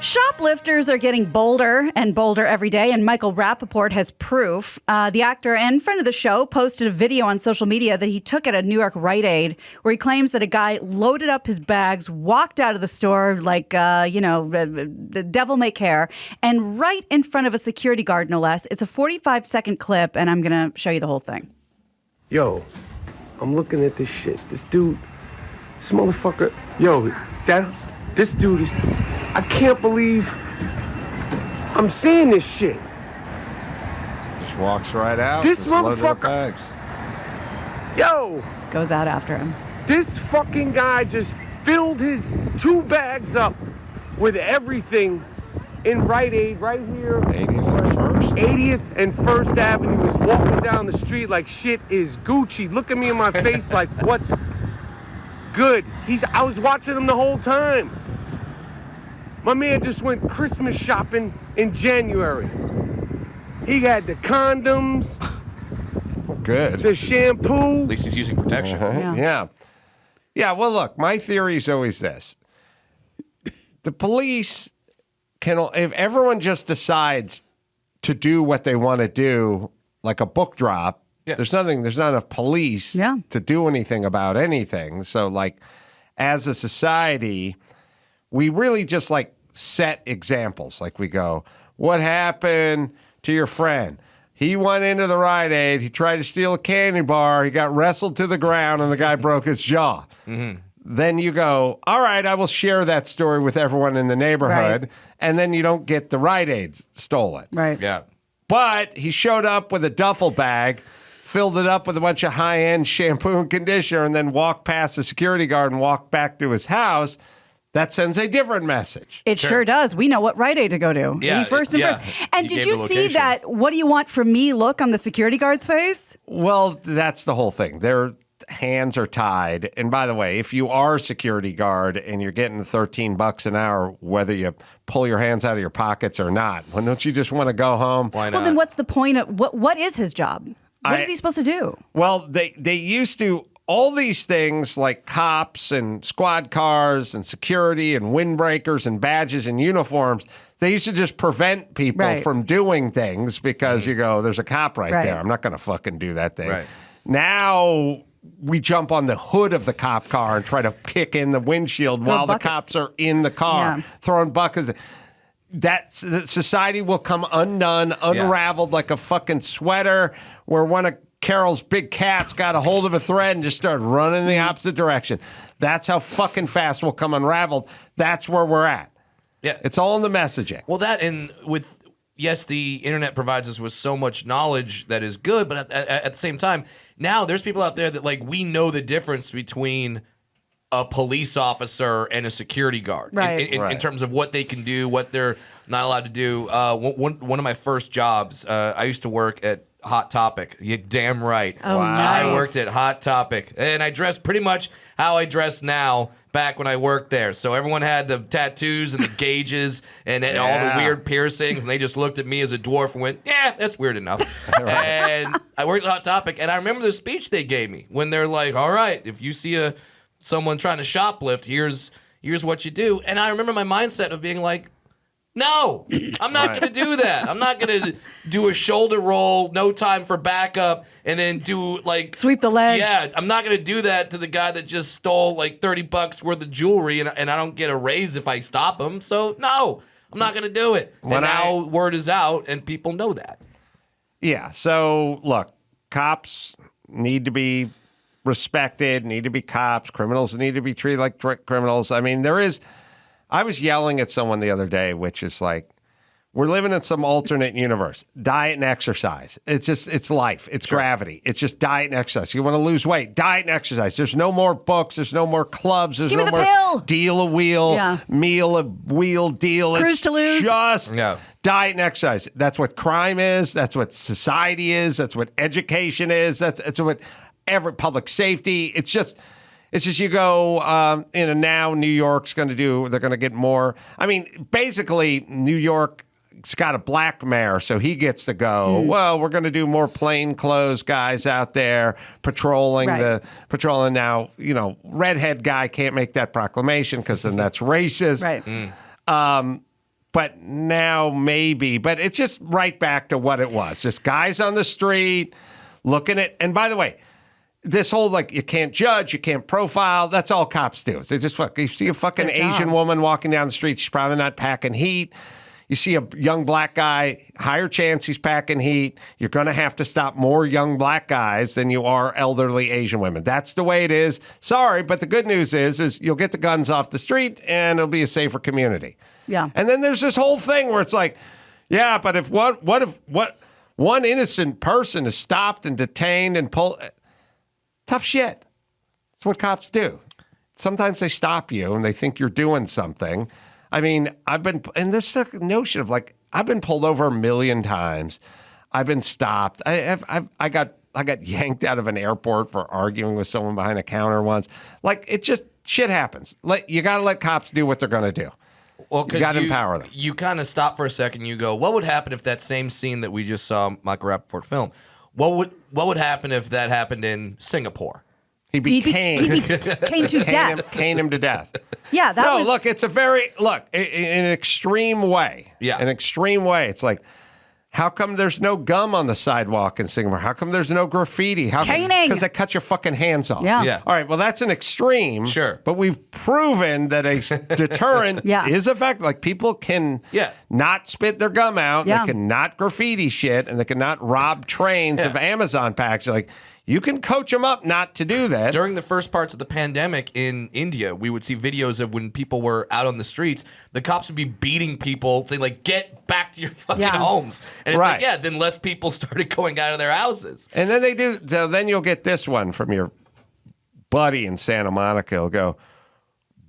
Shoplifters are getting bolder and bolder every day, and Michael Rappaport has proof. The actor and friend of the show posted a video on social media that he took at a New York Rite Aid where he claims that a guy loaded up his bags, walked out of the store like, the devil may care, and right in front of a security guard, no less. It's a 45-second clip, and I'm going to show you the whole thing. Yo, I'm looking at this shit. This dude, this motherfucker, this dude is... I can't believe I'm seeing this shit. Just walks right out. This motherfucker. Yo. Goes out after him. This fucking guy just filled his 2 bags up with everything in Rite Aid right here. 80th and 1st. 80th and 1st Avenue. Is walking down the street like shit is Gucci. Look at me in my face like what's good. I was watching him the whole time. My man just went Christmas shopping in January. He had the condoms. Good. The shampoo. At least he's using protection. Yeah, well, look, my theory is always this. The police if everyone just decides to do what they want to do, like a book drop, there's not enough police to do anything about anything. So, like, as a society, we really just, like, set examples. Like, we go, what happened to your friend? He went into the Rite Aid. He tried to steal a candy bar. He got wrestled to the ground, and the guy broke his jaw. Mm-hmm. Then you go, all right, I will share that story with everyone in the neighborhood. Right. And then you don't get the Rite Aid stolen. Right. Yeah. But he showed up with a duffel bag, filled it up with a bunch of high-end shampoo and conditioner, and then walked past the security guard and walked back to his house. That sends a different message. It sure does. We know what Rite Aid to go to. Yeah, 81st and 1st. And did you see that what do you want from me look on the security guard's face? Well, that's the whole thing. Their hands are tied. And by the way, if you are a security guard and you're getting $13 an hour, whether you pull your hands out of your pockets or not, why don't you just want to go home? Why not? Well, then what's the point of what is his job? What is he supposed to do? Well, they used to... All these things like cops and squad cars and security and windbreakers and badges and uniforms, they used to just prevent people from doing things because you go, there's a cop right there. I'm not going to fucking do that thing. Right. Now we jump on the hood of the cop car and try to kick in the windshield while the cops are in the car throwing buckets. That society will come undone, unraveled like a fucking sweater where one of Carol's big cats got a hold of a thread and just started running in the opposite direction. That's how fucking fast we'll come unraveled. That's where we're at. Yeah. It's all in the messaging. Well, that and with, yes, the internet provides us with so much knowledge that is good, but at the same time, now there's people out there that, like, we know the difference between a police officer and a security guard in terms of what they can do, what they're not allowed to do. One of my first jobs, I used to work at Hot Topic. You're damn right. Oh, nice. I worked at Hot Topic, and I dressed pretty much how I dress now back when I worked there. So everyone had the tattoos and the gauges and all the weird piercings, and they just looked at me as a dwarf and went, yeah, that's weird enough. And I worked at Hot Topic, and I remember the speech they gave me when they're like, all right, if you see someone trying to shoplift, here's what you do. And I remember my mindset of being like, no, I'm not going to do that. I'm not going to do a shoulder roll, no time for backup, and then do like... Sweep the leg. Yeah, I'm not going to do that to the guy that just stole like $30 worth of jewelry, and I don't get a raise if I stop him. So, no, I'm not going to do it. And now word is out, and people know that. Yeah, so look, cops need to be respected, need to be cops. Criminals need to be treated like criminals. I mean, I was yelling at someone the other day, which is like, we're living in some alternate universe. Diet and exercise. It's life. It's gravity. It's just diet and exercise. You want to lose weight, diet and exercise. There's no more books. There's no more clubs. There's Give no me the more pill. deal a wheel, meal a wheel deal. Cruise to lose. Just diet and exercise. That's what crime is. That's what society is. That's what education is. That's what every public safety. It's just you go, now New York's going to they're going to get more. I mean, basically, New York's got a black mayor, so he gets to go, well, we're going to do more plainclothes guys out there patrolling patrolling now. Redhead guy can't make that proclamation because then that's racist. Right. but now maybe. But it's just right back to what it was. Just guys on the street looking at, and by the way, this whole, like, you can't judge, you can't profile, that's all cops do. They just you see a fucking Asian woman walking down the street, she's probably not packing heat. You see a young black guy, higher chance he's packing heat. You're going to have to stop more young black guys than you are elderly Asian women. That's the way it is. Sorry, but the good news is you'll get the guns off the street and it'll be a safer community. Yeah. And then there's this whole thing where it's like, yeah, but if what one innocent person is stopped and detained and pulled, tough shit. That's what cops do. Sometimes they stop you and they think you're doing something. I mean, and this notion of, like, I've been pulled over 1 million times. I've been stopped. I got yanked out of an airport for arguing with someone behind a counter once. Like, it just, shit happens. You got to let cops do what they're going to do. Well, you got to empower them. You kind of stop for a second. You go, what would happen if that same scene that we just saw Michael Rappaport film? What would happen if that happened in Singapore? He became to death. Caned him to death. Yeah, that was... look, it's a very, in an extreme way. Yeah. An extreme way. It's like, how come there's no gum on the sidewalk in Singapore? How come there's no graffiti? Caning. Because they cut your fucking hands off. Yeah. All right, well, that's an extreme. Sure. But we've proven that a deterrent Yeah. is effective. Like, people can not spit their gum out. Yeah. They can not graffiti shit, and they can not rob trains of Amazon packages. Like, you can coach them up not to do that. During the first parts of the pandemic in India, we would see videos of when people were out on the streets, the cops would be beating people, saying, like, get back to your fucking homes. And it's like, then less people started going out of their houses. And then they do. So then you'll get this one from your buddy in Santa Monica. He'll go,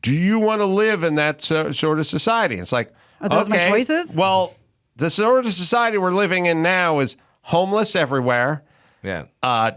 do you want to live in that sort of society? It's like, are those my choices? Well, the sort of society we're living in now is homeless everywhere. Yeah.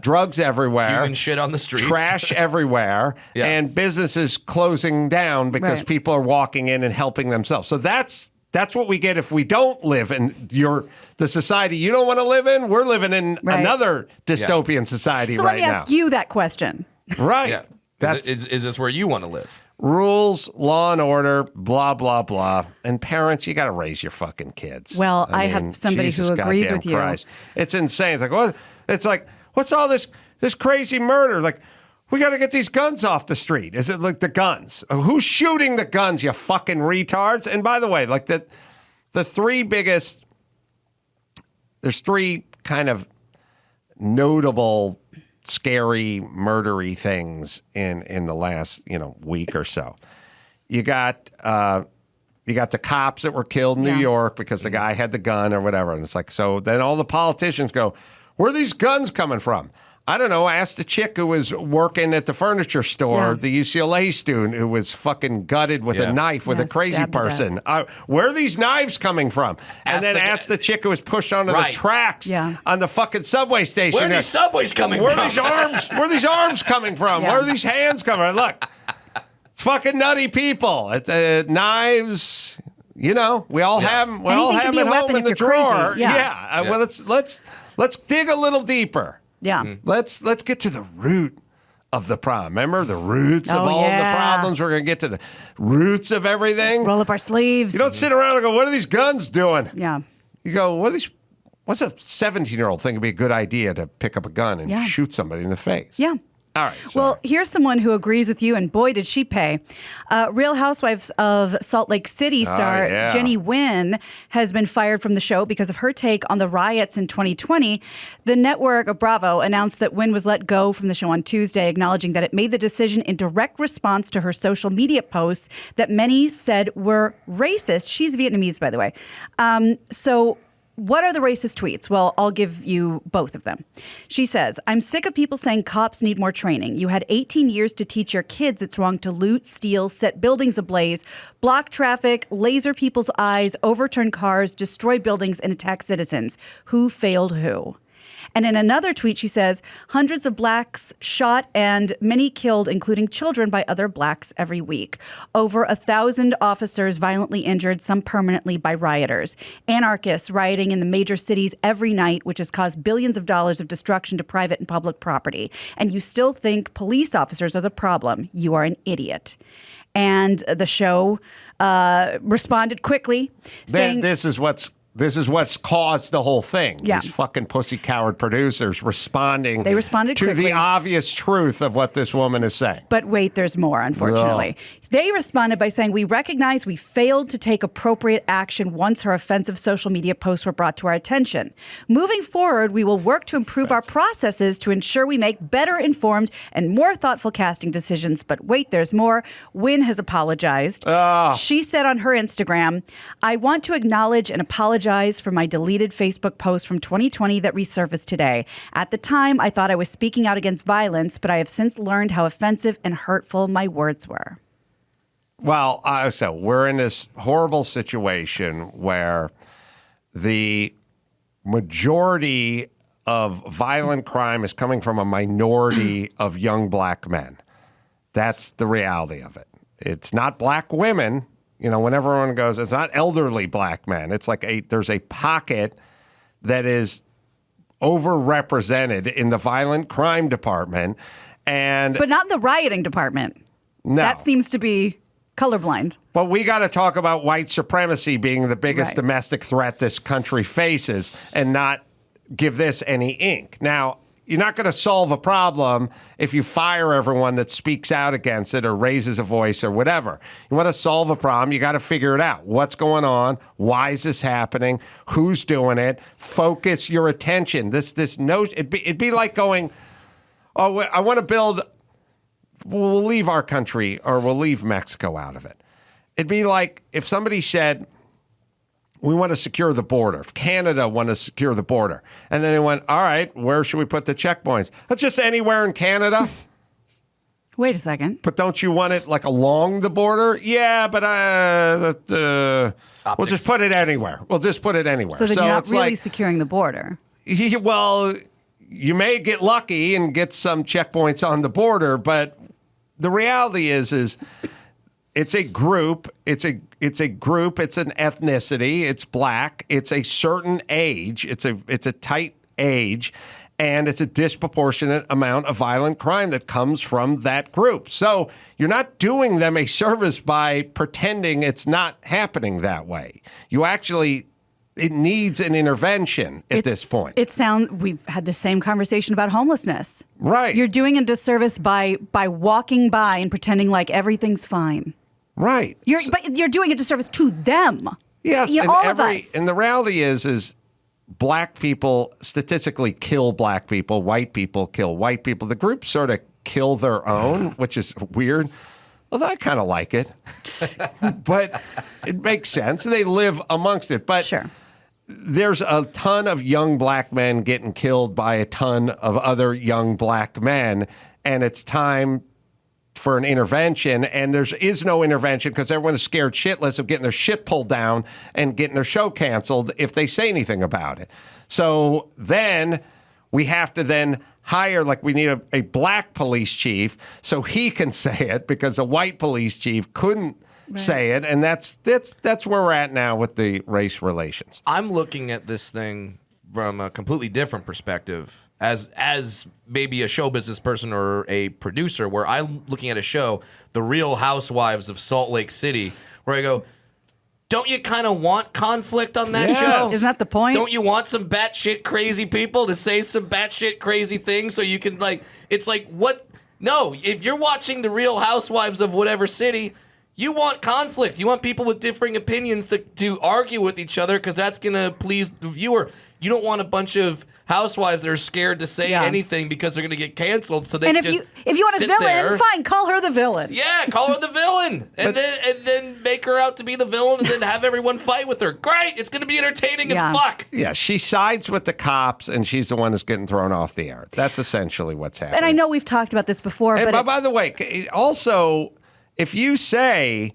Drugs everywhere. Human shit on the streets. Trash everywhere. And businesses closing down because people are walking in and helping themselves. So that's what we get if we don't live in the society you don't want to live in. We're living in another dystopian society right now. So let me ask you that question. Right. Yeah. Is this where you want to live? Rules, law and order, blah, blah, blah. And parents, you got to raise your fucking kids. Well, I have somebody who agrees with you. Christ. It's insane. It's like, what? It's like, what's all this crazy murder? Like, we got to get these guns off the street. Is it like the guns? Who's shooting the guns, you fucking retards? And by the way, like the three biggest, there's three kind of notable, scary, murdery things in the last, week or so. You got the cops that were killed in New York because the guy had the gun or whatever. And it's like, so then all the politicians go, where are these guns coming from? I don't know. I asked a chick who was working at the furniture store, the UCLA student who was fucking gutted with a knife with a crazy person. Where are these knives coming from? And then asked the chick who was pushed onto the tracks on the fucking subway station. Where are these subways coming from? Where are these arms coming from? Where are these hands coming from? Look, it's fucking nutty people. Knives. We all have them. We all have them at home in the drawer. Well, let's dig a little deper. Yeah. Let's get to the root of the problem. Remember the roots of all the problems? We're going to get to the roots of everything. Let's roll up our sleeves. You don't sit around and go, what are these guns doing? Yeah. You go, what's a 17-year-old think would be a good idea to pick up a gun and shoot somebody in the face? Yeah. All right. Well, here's someone who agrees with you, and boy, did she pay. Real Housewives of Salt Lake City star Jenny Nguyen has been fired from the show because of her take on the riots in 2020. The network, Bravo, announced that Nguyen was let go from the show on Tuesday, acknowledging that it made the decision in direct response to her social media posts that many said were racist. She's Vietnamese, by the way. What are the racist tweets? Well, I'll give you both of them. She says, I'm sick of people saying cops need more training. You had 18 years to teach your kids it's wrong to loot, steal, set buildings ablaze, block traffic, laser people's eyes, overturn cars, destroy buildings, and attack citizens. Who failed who? And in another tweet, she says, hundreds of blacks shot and many killed, including children, by other blacks every week. Over 1,000 officers violently injured, some permanently, by rioters. Anarchists rioting in the major cities every night, which has caused billions of dollars of destruction to private and public property. And you still think police officers are the problem. You are an idiot. And the show responded quickly, saying, This is what's caused the whole thing. Yeah. These fucking pussy coward producers responding. They responded to quickly. the obvious truth of what this woman is saying. But wait, there's more, unfortunately. They responded by saying, we recognize we failed to take appropriate action once her offensive social media posts were brought to our attention. Moving forward, we will work to improve our processes to ensure we make better informed and more thoughtful casting decisions. But wait, there's more. Wynn has apologized. She said on her Instagram, I want to acknowledge and apologize for my deleted Facebook post from 2020 that resurfaced today. At the time, I thought I was speaking out against violence, but I have since learned how offensive and hurtful my words were. Well, so we're in this horrible situation where the majority of violent crime is coming from a minority of young black men. That's the reality of it. It's not black women. You know, when everyone goes, it's not elderly black men. It's like there's a pocket that is overrepresented in the violent crime department. But not in the rioting department. No. That seems to be colorblind. But we got to talk about white supremacy being the biggest Right. domestic threat this country faces and not give this any ink. Now, you're not going to solve a problem if you fire everyone that speaks out against it or raises a voice or whatever. You want to solve a problem, you got to figure it out. What's going on? Why is this happening? Who's doing it? Focus your attention. It'd be like going, oh, I want to build. We'll leave our country or we'll leave Mexico out of it. It'd be like if somebody said, we want to secure the border. If Canada want to secure the border. And then they went, all right, where should we put the checkpoints? That's just anywhere in Canada. Wait a second. But don't you want it like along the border? Yeah, but we'll just put it anywhere. We'll just put it anywhere. So then you're not it's really like, securing the border. well, you may get lucky and get some checkpoints on the border, but the reality is it's a group, it's an ethnicity, it's black, it's a certain age, it's a tight age, and it's a disproportionate amount of violent crime that comes from that group. So you're not doing them a service by pretending it's not happening that way. It needs an intervention at this point. We've had the same conversation about homelessness. Right. You're doing a disservice by walking by and pretending like everything's fine. Right. But you're doing a disservice to them. Yes, and all of us. And the reality is black people statistically kill black people, white people kill white people. The groups sort of kill their own, which is weird. Although I kind of like it. But it makes sense. They live amongst it. But sure. There's a ton of young black men getting killed by a ton of other young black men, and it's time for an intervention, and there is no intervention because everyone is scared shitless of getting their shit pulled down and getting their show canceled if they say anything about it. So then we have to then hire, like we need a black police chief so he can say it because a white police chief couldn't say it, and that's where we're at now with the race relations. I'm looking at this thing from a completely different perspective as maybe a show business person or a producer, where I'm looking at a show, The Real Housewives of Salt Lake City, where I go, don't you kind of want conflict on that show? Isn't that the point? Don't you want some batshit crazy people to say some batshit crazy things so you can, like, it's like, what? No, if you're watching The Real Housewives of whatever city, you want conflict. You want people with differing opinions to argue with each other because that's going to please the viewer. You don't want a bunch of housewives that are scared to say anything because they're going to get canceled. So they and if you want a villain, fine, call her the villain. Yeah, call her the villain, and then make her out to be the villain, and then have everyone fight with her. Great, it's going to be entertaining as fuck. Yeah, she sides with the cops, and she's the one who's getting thrown off the air. That's essentially what's happening. And I know we've talked about this before, and but by the way, also, if you say,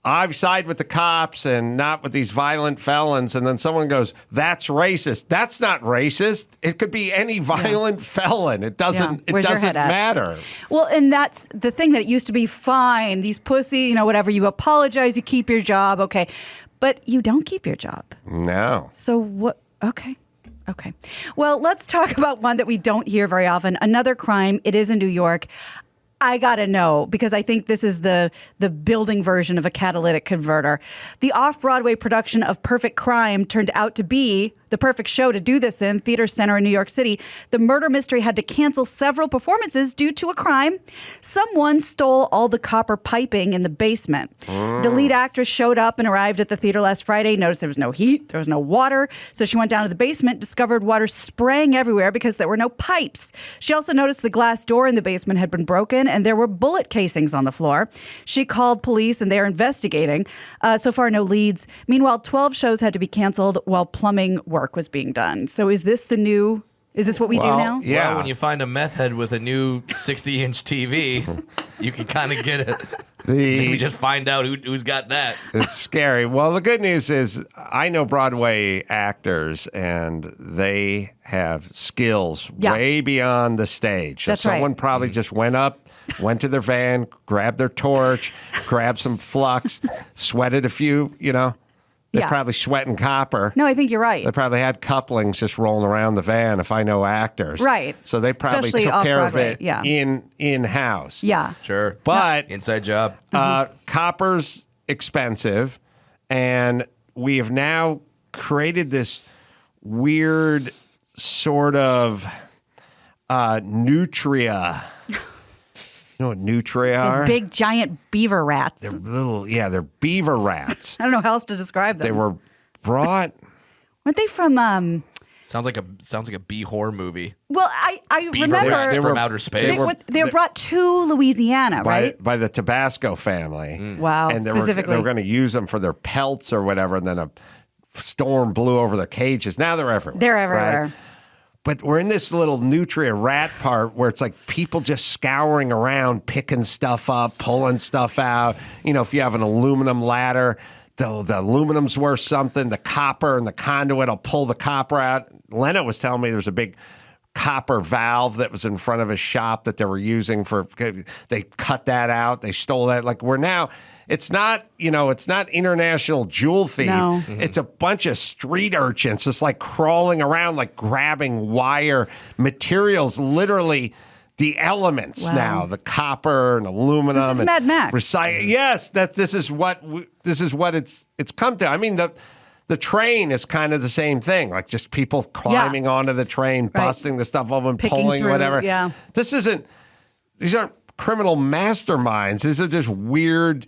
I've sided with the cops and not with these violent felons, and then someone goes, that's racist. That's not racist. It could be any violent felon. It doesn't matter. Well, and that's the thing, that it used to be fine. These pussy, whatever, you apologize, you keep your job, okay. But you don't keep your job. No. So what? Okay. Well, let's talk about one that we don't hear very often. Another crime. It is in New York. I gotta know, because I think this is the building version of a catalytic converter. The off-Broadway production of Perfect Crime turned out to be the perfect show to do this in. Theater Center in New York City. The murder mystery had to cancel several performances due to a crime. Someone stole all the copper piping in the basement. The lead actress showed up and arrived at the theater last Friday, noticed there was no heat, there was no water, so she went down to the basement, discovered water spraying everywhere because there were no pipes. She also noticed the glass door in the basement had been broken and there were bullet casings on the floor. She called police and they're investigating. So far, no leads. Meanwhile, 12 shows had to be canceled while plumbing work was being done. So is this what we do now? Yeah. Well, when you find a meth head with a new 60-inch TV, you can kind of get it. Maybe just find out who's got that. It's scary. Well, the good news is I know Broadway actors, and they have skills way beyond the stage. That's Someone right. probably just went to their van, grabbed their torch, grabbed some flux, sweated a few, They're probably sweating copper. No, I think you're right. They probably had couplings just rolling around the van, if I know actors. Right. So they probably Especially took care of off-Broadway, it in-house. Yeah. Sure. But Inside job. Copper's expensive, and we have now created this weird sort of nutria. You know what nutria are? Those big, giant beaver rats. They're they're beaver rats. I don't know how else to describe them. They were brought. Weren't they from? Sounds like a B horror movie. Well, I Beaver remember rats They from were- outer space. they were brought to Louisiana, right? By the Tabasco family. Wow, And specifically. they were going to use them for their pelts or whatever, and then a storm blew over their cages. Now they're everywhere. They're everywhere. right? But we're in this little nutria rat part where it's like people just scouring around, picking stuff up, pulling stuff out. If you have an aluminum ladder, the aluminum's worth something. The copper and the conduit will pull the copper out. Lena was telling me there's a big copper valve that was in front of a shop that they were using they cut that out. They stole that. Like it's not international jewel thief. No. It's a bunch of street urchins just like crawling around, like grabbing wire materials, literally the elements now, the copper and aluminum. This is and Mad Max. Yes, this is what it's come to. I mean, the train is kind of the same thing, like just people climbing onto the train, busting the stuff open, Picking pulling through, whatever. yeah. These aren't criminal masterminds. These are just weird,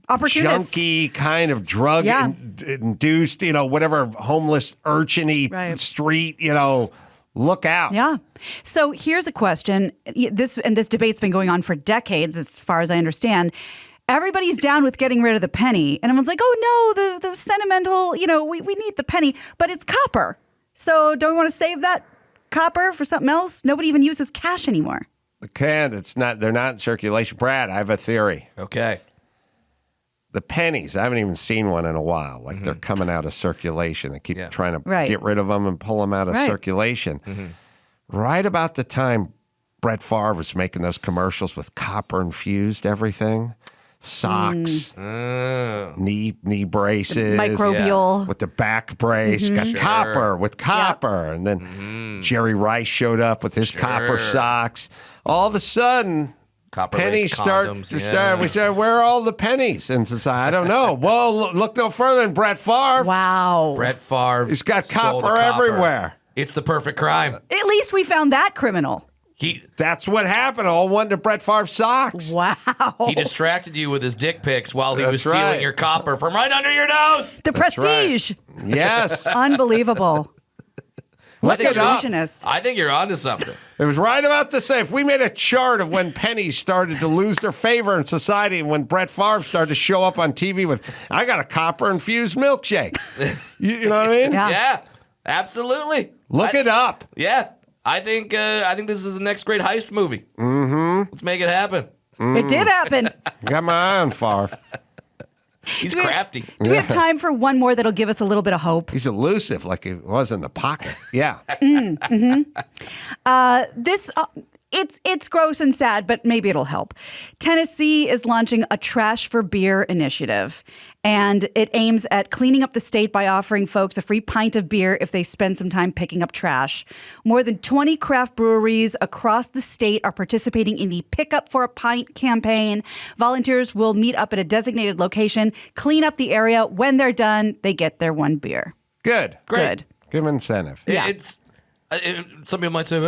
Opportunists. junky kind of drug induced, whatever homeless urchin-y street, look out. Yeah. So here's a question. This debate's been going on for decades, as far as I understand. Everybody's down with getting rid of the penny. And everyone's like, oh, no, the sentimental, we need the penny. But it's copper. So don't we want to save that copper for something else? Nobody even uses cash anymore. They're not in circulation. Brad, I have a theory. Okay. The pennies, I haven't even seen one in a while. Like they're coming out of circulation. They keep trying to get rid of them and pull them out of circulation. Right about the time Brett Favre was making those commercials with copper infused everything, socks, knee braces, Microbial. with the back brace, got copper with copper. And then Jerry Rice showed up with his copper socks. All of a sudden, pennies start. We start. Where are all the pennies in society? I don't know. Well, look no further than Brett Favre. Wow. Brett Favre. He's got stole the copper everywhere. It's the perfect crime. At least we found that criminal. That's what happened. All went to Brett Favre's socks. Wow. He distracted you with his dick pics while he was That's stealing right. your copper from right under your nose. The prestige. Yes. Unbelievable. Look it up. Illusionist. I think you're onto something. It was right about the same. If we made a chart of when pennies started to lose their favor in society and when Brett Favre started to show up on TV with, I got a copper infused milkshake. You know what I mean? Yeah. Absolutely. Look it up. Yeah. I think this is the next great heist movie. Mm-hmm. Let's make it happen. It did happen. Got my eye on Favre. He's crafty. Do we have time for one more that'll give us a little bit of hope? He's elusive like he was in the pocket. Yeah. This it's gross and sad, but maybe it'll help. Tennessee is launching a Trash for Beer initiative, and it aims at cleaning up the state by offering folks a free pint of beer if they spend some time picking up trash. More than 20 craft breweries across the state are participating in the Pick Up for a Pint campaign. Volunteers will meet up at a designated location, clean up the area. When they're done, they get their one beer. Good. Great. Good. Give them incentive. Yeah. Some people might say,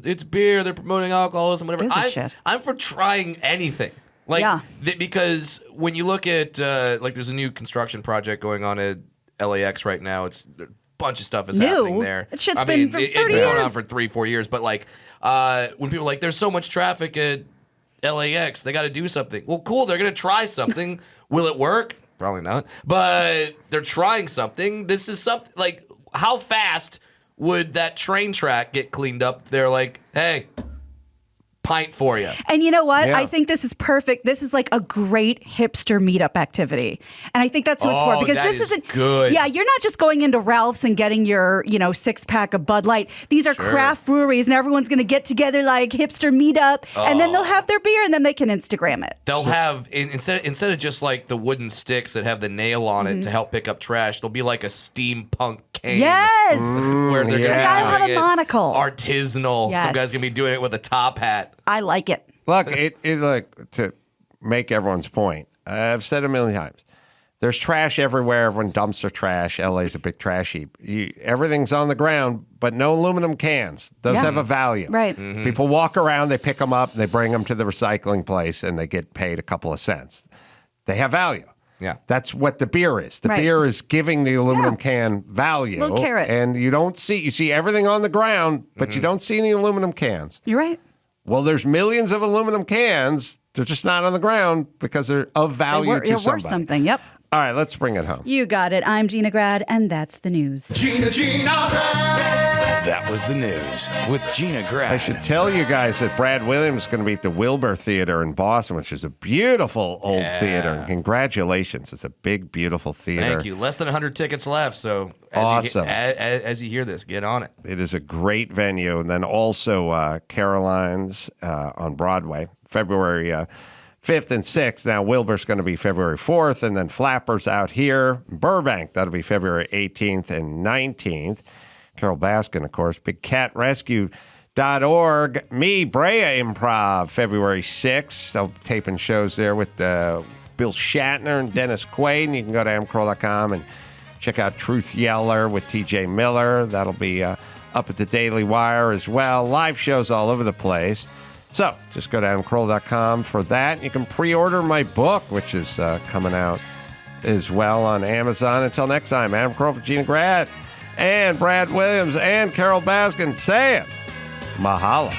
it's beer, they're promoting alcoholism, whatever. Gives a shit. I'm for trying anything. Because when you look at, there's a new construction project going on at LAX right now. It's a bunch of stuff is happening there. That shit's been for 30 it's been going on years. for 3-4 years. But when people are like, there's so much traffic at LAX, they got to do something. Well, cool, they're going to try something. Will it work? Probably not. But they're trying something. This is something, how fast would that train track get cleaned up? They're like, hey, pint for you. And you know what? Yeah. I think this is perfect. This is like a great hipster meetup activity. And I think that's what it's for. Because that this is isn't good. Yeah, you're not just going into Ralph's and getting your, 6-pack of Bud Light. These are craft breweries and everyone's gonna get together like hipster meetup and then they'll have their beer and then they can Instagram it. They'll have instead of just like the wooden sticks that have the nail on it to help pick up trash, there'll be like a steampunk cane. Yes. Where they're Yeah. gonna The guy will have doing a it monocle. artisanal. Yes. Some guy's gonna be doing it with a top hat. I like it. Look, to make everyone's point, I've said a million times, there's trash everywhere. Everyone dumps their trash. LA's a big trash heap. Everything's on the ground, but no aluminum cans. Those Yeah. have a value. Right. People walk around, they pick them up, and they bring them to the recycling place, and they get paid a couple of cents. They have value. Yeah. That's what the beer is. The Right. beer is giving the aluminum Yeah. can value. Little carrot. And you see everything on the ground, but you don't see any aluminum cans. You're right. Well, there's millions of aluminum cans. They're just not on the ground because they're of value They're to worth somebody. something. Yep. All right, let's bring it home. You got it. I'm Gina Grad, and that's the news. Gina Grad. That was the news with Gina Grad. I should tell you guys that Brad Williams is going to be at the Wilbur Theater in Boston, which is a beautiful old theater. And congratulations. It's a big, beautiful theater. Thank you. Less than 100 tickets left. So Awesome. as you hear this, get on it. It is a great venue. And then also Caroline's on Broadway, February 5th and 6th. Now, Wilbur's going to be February 4th, and then Flappers out here in Burbank. That'll be February 18th and 19th. Carol Baskin, of course, bigcatrescue.org. Me, Brea Improv, February 6th. I'll be taping shows there with Bill Shatner and Dennis Quaid. And you can go to amcarolla.com and check out Truth Yeller with TJ Miller. That'll be up at the Daily Wire as well. Live shows all over the place. So just go to adamcarolla.com for that. You can pre-order my book, which is coming out as well on Amazon. Until next time, Adam Carolla for Gina Grad and Brad Williams and Carol Baskin saying mahalo.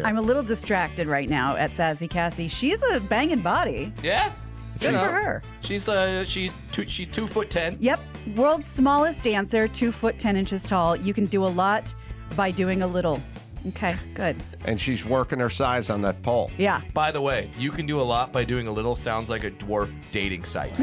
I'm a little distracted right now at Sassy Cassie. She's a banging body. Yeah. Good for her. She's 2'10". Yep. World's smallest dancer, 2 foot 10 inches tall. You can do a lot by doing a little. Okay, good. And she's working her size on that pole. Yeah. By the way, you can do a lot by doing a little sounds like a dwarf dating site.